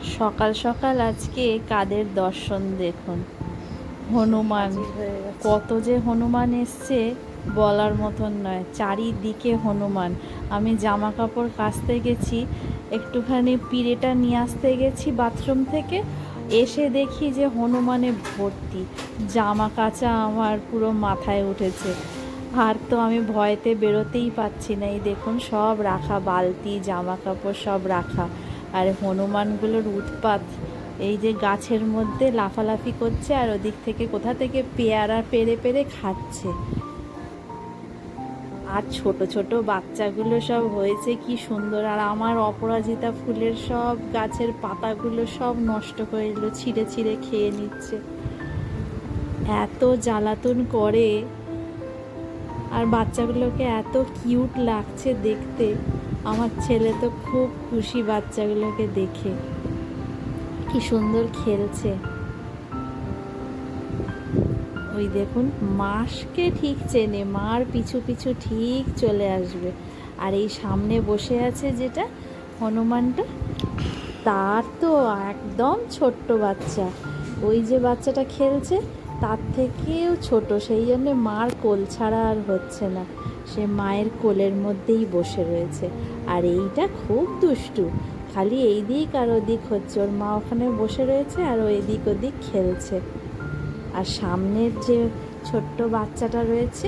সকাল সকাল আজকে কাদের দর্শন দেখুন, হনুমান। কত যে হনুমান এসছে বলার মতন নয়, চারিদিকে হনুমান। আমি জামা কাপড় কাচতে গেছি, একটুখানি পিড়েটা নিয়ে আসতে গেছি বাথরুম থেকে, এসে দেখি যে হনুমানে ভর্তি। জামা কাচা আমার পুরো মাথায় উঠেছে। আর তো আমি ভয়তে বেরোতেই পাচ্ছি না। এই দেখুন সব রাখা, বালতি জামা কাপড় সব রাখা। আর হনুমানগুলোর উৎপাত, এই যে গাছের মধ্যে লাফালাফি করছে আর ওদিক থেকে কোথা থেকে পেয়ারা পেরে পেরে খাচ্ছে। আর ছোট ছোট বাচ্চাগুলো সব হয়েছে কি সুন্দর। আর আমার অপরাজিতা ফুলের সব গাছের পাতাগুলো সব নষ্ট করে দিল, ছিঁড়ে ছিঁড়ে খেয়ে নিচ্ছে। এত জ্বালাতন করে, আর বাচ্চাগুলোকে এত কিউট লাগছে দেখতে। আমার ছেলে তো খুব খুশি বাচ্চাগুলোকে দেখে, কি সুন্দর খেলছে। ওই দেখুন, মাসকে ঠিক চেনে, মার পিছু পিছু ঠিক চলে আসবে। আর এই সামনে বসে আছে যেটা হনুমানটা, তার তো একদম ছোট্ট বাচ্চা। ওই যে বাচ্চাটা খেলছে তার থেকেও ছোট, সেই জন্যে মার কোল ছাড়া আর হচ্ছে না, সে মায়ের কোলের মধ্যেই বসে রয়েছে। আর এইটা খুব দুষ্টু, খালি এই দিক আর ওদিক হচ্ছে। ওর মা ওখানে বসে রয়েছে আর ও এদিক ওদিক খেলছে। আর সামনের যে ছোট্ট বাচ্চাটা রয়েছে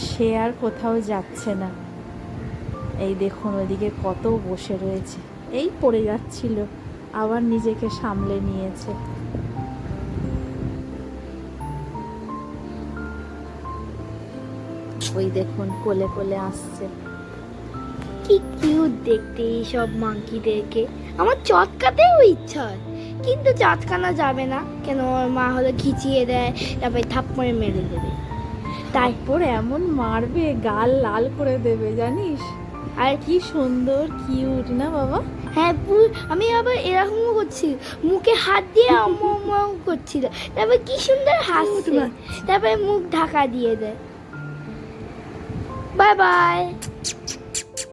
সে আর কোথাও যাচ্ছে না। এই দেখুন ওদিকে কত বসে রয়েছে, এই পড়ে যাচ্ছিল, আবার নিজেকে সামলে নিয়েছে। ওই দেখুন কোলে কোলে আসছে। কি কিউট দেখতে এইসব মাংকিদেরকে। আমার চটকাতেও ইচ্ছা হয়, কিন্তু চটকানো যাবে না, কেন আমার মা হলো খিচিয়ে দেয়, তারপরে থাপ্পড়ে মেরে দেবে। তারপর এমন মারবে গাল লাল করে দেবে জানিস। আর কি সুন্দর কিউট না বাবা। হ্যাঁ, আমি আবার এরকমও করছি, মুখে হাত দিয়ে করছিল, তারপরে কি সুন্দর হাসছে, তারপরে মুখ ঢাকা দিয়ে দেয়। Bye bye.